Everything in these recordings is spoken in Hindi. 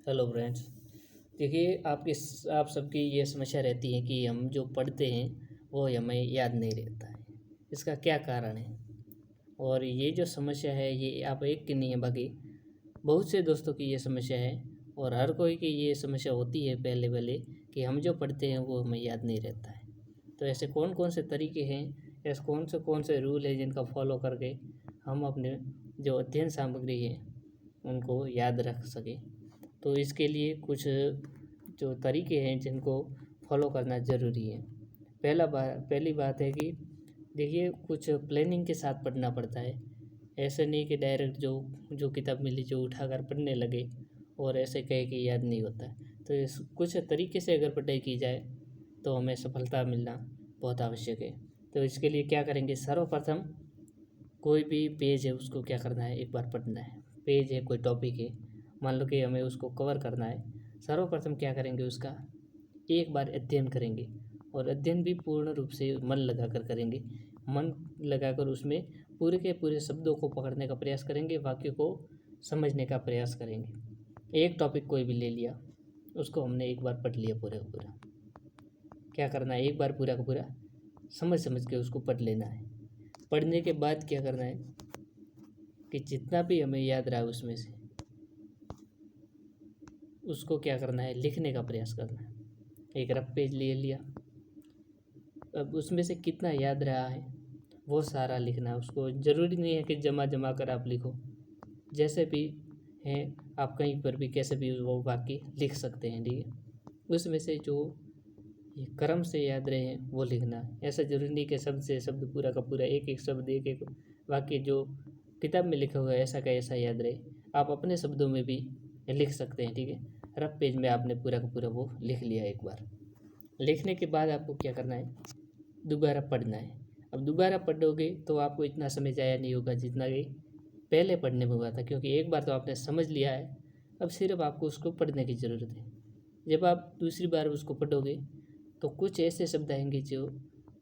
Hello friends. देखिए आप सबकी ये समस्या रहती है कि हम जो पढ़ते हैं वो हमें याद नहीं रहता है। इसका क्या कारण है? और ये जो समस्या है ये आप एक की नहीं है, बाकी बहुत से दोस्तों की ये समस्या है। और हर कोई की ये समस्या होती है पहले पहले कि हम जो पढ़ते हैं वो हमें याद नहीं रहता है। तो ऐसे कौन कौन से तरीके हैं, ऐसे कौन से रूल हैं जिनका फॉलो करके हम अपने जो अध्ययन सामग्री है उनको याद रख सकें। तो इसके लिए कुछ जो तरीके हैं जिनको फॉलो करना ज़रूरी है। पहली बात है कि देखिए कुछ प्लानिंग के साथ पढ़ना पड़ता है। ऐसे नहीं कि डायरेक्ट जो जो किताब मिली जो उठाकर पढ़ने लगे और ऐसे कहे कि याद नहीं होता है। तो इस कुछ तरीके से अगर पढ़ाई की जाए तो हमें सफलता मिलना बहुत आवश्यक है। तो इसके लिए क्या करेंगे, सर्वप्रथम कोई भी पेज है उसको क्या करना है, एक बार पढ़ना है। पेज है, कोई टॉपिक है, मान लो कि हमें उसको कवर करना है। सर्वप्रथम क्या करेंगे, उसका एक बार अध्ययन करेंगे। और अध्ययन भी पूर्ण रूप से मन लगाकर करेंगे। मन लगाकर उसमें पूरे के पूरे शब्दों को पकड़ने का प्रयास करेंगे, वाक्य को समझने का प्रयास करेंगे। एक टॉपिक कोई भी ले लिया, उसको हमने एक बार पढ़ लिया पूरा का पूरा। क्या करना है, एक बार पूरा का पूरा समझ समझ के उसको पढ़ लेना है। पढ़ने के बाद क्या करना है कि जितना भी हमें याद रहा उसमें से उसको क्या करना है, लिखने का प्रयास करना है। एक रफ पेज ले लिया, अब उसमें से कितना याद रहा है वो सारा लिखना है। उसको ज़रूरी नहीं है कि जमा जमा कर आप लिखो, जैसे भी है आप कहीं पर भी कैसे भी वो वाक्य लिख सकते हैं, ठीक है। उसमें से जो ये क्रम से याद रहे हैं वो लिखना है। ऐसा जरूरी नहीं कि शब्द से शब्द पूरा का पूरा एक एक शब्द एक एक वाक्य जो किताब में लिखा हुआ है ऐसा का ऐसा याद रहे। आप अपने शब्दों में भी लिख सकते हैं, ठीक है। रफ पेज में आपने पूरा का पूरा वो लिख लिया। एक बार लिखने के बाद आपको क्या करना है, दोबारा पढ़ना है। अब दोबारा पढ़ोगे तो आपको इतना समय ज़ाया नहीं होगा जितना कि पहले पढ़ने में हुआ था, क्योंकि एक बार तो आपने समझ लिया है। अब सिर्फ आपको उसको पढ़ने की ज़रूरत है। जब आप दूसरी बार उसको पढ़ोगे तो कुछ ऐसे शब्द आएंगे जो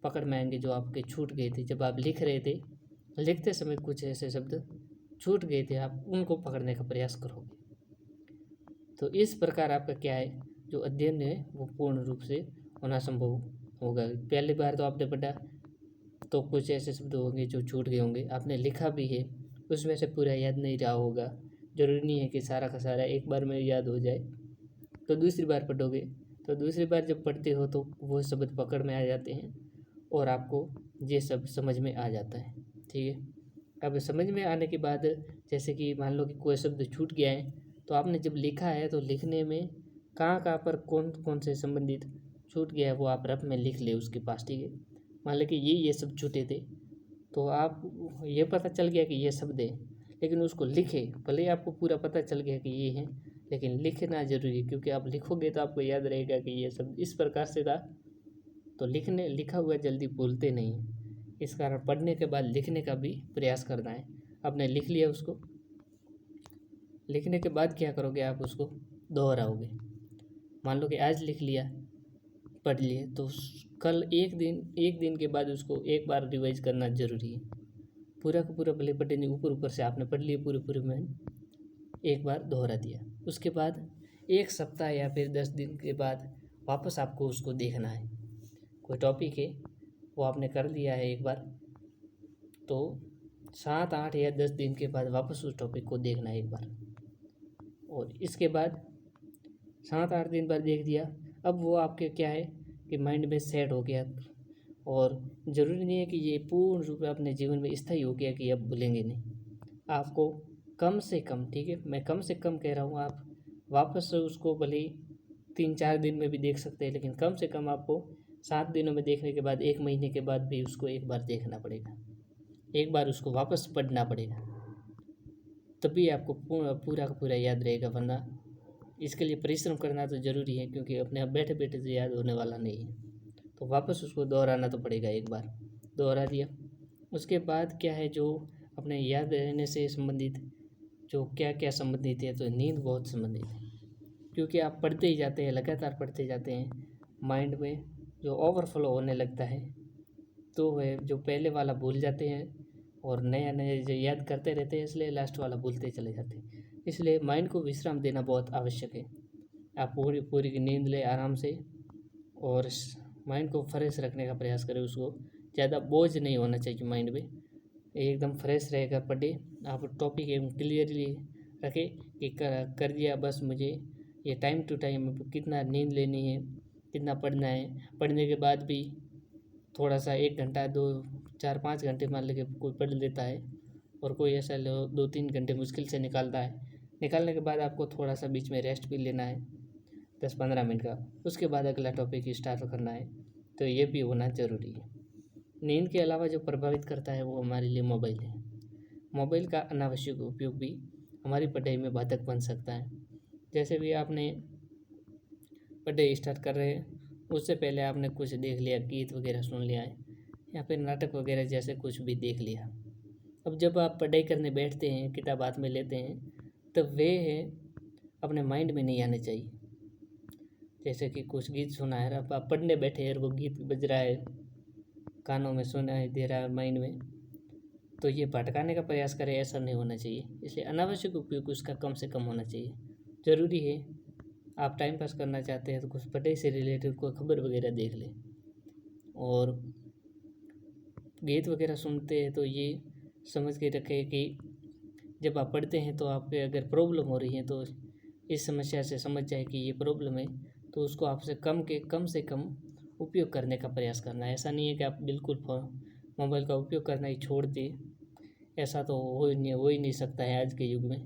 पकड़ में आएंगे जो आपके छूट गए थे जब आप लिख रहे थे। लिखते समय कुछ ऐसे शब्द छूट गए थे, आप उनको पकड़ने का प्रयास करोगे। तो इस प्रकार आपका क्या है, जो अध्ययन है वो पूर्ण रूप से होना संभव होगा। पहली बार तो आपने पढ़ा तो कुछ ऐसे शब्द होंगे जो छूट गए होंगे, आपने लिखा भी है उसमें से पूरा याद नहीं रहा होगा। जरूरी नहीं है कि सारा का सारा एक बार में याद हो जाए। तो दूसरी बार पढ़ोगे तो दूसरी बार जब पढ़ते हो तो वो शब्द पकड़ में आ जाते हैं और आपको ये सब समझ में आ जाता है, ठीक है। अब समझ में आने के बाद जैसे कि मान लो कि कोई शब्द छूट गया है, तो आपने जब लिखा है तो लिखने में कहाँ कहाँ पर कौन कौन से संबंधित छूट गया है वो आप रफ में लिख ले उसके पास, ठीक है। मान लो कि ये सब छूटे थे तो आप ये पता चल गया कि ये शब्द है, लेकिन उसको लिखे। भले ही आपको पूरा पता चल गया कि ये है, लेकिन लिखना जरूरी है, क्योंकि आप लिखोगे तो आपको याद रहेगा कि ये शब्द इस प्रकार से था। तो लिखा हुआ जल्दी भूलते नहीं हैं। इस कारण पढ़ने के बाद लिखने का भी प्रयास करना है। आपने लिख लिया उसको, लिखने के बाद क्या करोगे, आप उसको दोहराओगे। मान लो कि आज लिख लिया, पढ़ लिए, तो कल एक दिन के बाद उसको एक बार रिवाइज करना जरूरी है। पूरा का पूरा भले पढ़े नहीं, ऊपर ऊपर से आपने पढ़ लिए पूरे पूरे में, एक बार दोहरा दिया। उसके बाद एक सप्ताह या फिर 10 दिन के बाद वापस आपको उसको देखना है। कोई टॉपिक है वो आपने कर लिया है एक बार, तो 7 8 या 10 दिन के बाद वापस उस टॉपिक को देखना है एक बार। और इसके बाद 7 8 दिन बाद देख दिया, अब वो आपके क्या है कि माइंड में सेट हो गया। और ज़रूरी नहीं है कि ये पूर्ण रूप में अपने जीवन में स्थायी हो गया कि अब भूलेंगे नहीं। आपको कम से कम, ठीक है, मैं कम से कम कह रहा हूँ, आप वापस से उसको भले ही 3 4 दिन में भी देख सकते हैं, लेकिन कम से कम आपको 7 दिनों में देखने के बाद 1 महीने के बाद भी उसको एक बार देखना पड़ेगा, एक बार उसको वापस पढ़ना पड़ेगा। तभी आपको पूरा का पूरा याद रहेगा, वरना इसके लिए परिश्रम करना तो ज़रूरी है, क्योंकि अपने आप बैठे बैठे तो याद होने वाला नहीं है। तो वापस उसको दोहराना तो पड़ेगा। एक बार दोहरा दिया, उसके बाद क्या है, जो अपने याद रहने से संबंधित जो क्या क्या संबंधित है, तो नींद बहुत संबंधित है। क्योंकि आप पढ़ते ही जाते हैं, लगातार पढ़ते जाते हैं, माइंड में जो ओवरफ्लो होने लगता है, तो वह जो पहले वाला भूल जाते हैं और नया नया जो याद करते रहते हैं, इसलिए लास्ट वाला भूलते चले जाते हैं। इसलिए माइंड को विश्राम देना बहुत आवश्यक है। आप पूरी पूरी की नींद लें आराम से और माइंड को फ्रेश रखने का प्रयास करें। उसको ज़्यादा बोझ नहीं होना चाहिए माइंड में, एकदम फ्रेश रहेगा पढ़े। आप टॉपिक एकदम क्लियरली रखें कि कर दिया बस, मुझे ये टाइम टू टाइम कितना नींद लेनी है, कितना पढ़ना है। पढ़ने के बाद भी थोड़ा सा 1 घंटा 2 4 5 घंटे मान लेके कोई पढ़ लेता है और कोई ऐसा 2 3 घंटे मुश्किल से निकालता है। निकालने के बाद आपको थोड़ा सा बीच में रेस्ट भी लेना है 10 15 मिनट का, उसके बाद अगला टॉपिक स्टार्ट करना है। तो ये भी होना ज़रूरी है। नींद के अलावा जो प्रभावित करता है वो हमारे लिए मोबाइल है। मोबाइल का अनावश्यक उपयोग भी हमारी पढ़ाई में बाधक बन सकता है। जैसे भी आपने पढ़ाई स्टार्ट कर रहे हैं उससे पहले आपने कुछ देख लिया, गीत वगैरह सुन लिया है या फिर नाटक वगैरह जैसे कुछ भी देख लिया। अब जब आप पढ़ाई करने बैठते हैं, किताब हाथ में लेते हैं, तब वे अपने माइंड में नहीं आने चाहिए। जैसे कि कुछ गीत सुना है, अब आप पढ़ने बैठे हैं और वो गीत बज रहा है, कानों में सुनाई दे रहा है माइंड में, तो ये भटकाने का प्रयास करें, ऐसा नहीं होना चाहिए। इसलिए अनावश्यक उपयोग उसका कम से कम होना चाहिए। ज़रूरी है आप टाइम पास करना चाहते हैं तो कुछ पढ़ाई से रिलेटेड कोई खबर वगैरह देख लें। और गीत वगैरह सुनते हैं तो ये समझ के रखें कि जब आप पढ़ते हैं तो आपके अगर प्रॉब्लम हो रही है तो इस समस्या से समझ जाए कि ये प्रॉब्लम है, तो उसको आपसे कम से कम उपयोग करने का प्रयास करना है। ऐसा नहीं है कि आप बिल्कुल मोबाइल का उपयोग करना ही छोड़ दें, ऐसा तो हो ही नहीं सकता है आज के युग में।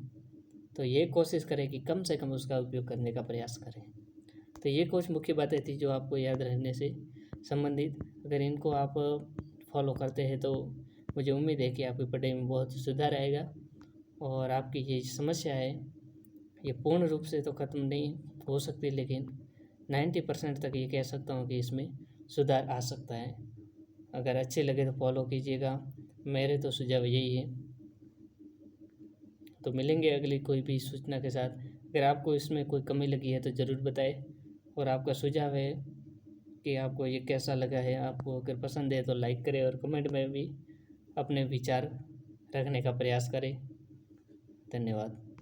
तो ये कोशिश करें कि कम से कम उसका उपयोग करने का प्रयास करें। तो ये कुछ मुख्य बातें थी जो आपको याद रहने से संबंधित। अगर इनको आप फॉलो करते हैं तो मुझे उम्मीद है कि आपकी पढ़ाई में बहुत सुधार आएगा और आपकी ये समस्या है ये पूर्ण रूप से तो ख़त्म नहीं हो सकती, लेकिन 90% तक ये कह सकता हूँ कि इसमें सुधार आ सकता है। अगर अच्छे लगे तो फॉलो कीजिएगा, मेरे तो सुझाव यही है। तो मिलेंगे अगली कोई भी सूचना के साथ। अगर आपको इसमें कोई कमी लगी है तो ज़रूर बताएं और आपका सुझाव है कि आपको ये कैसा लगा है। आपको अगर पसंद है तो लाइक करें और कमेंट में भी अपने विचार रखने का प्रयास करें। धन्यवाद।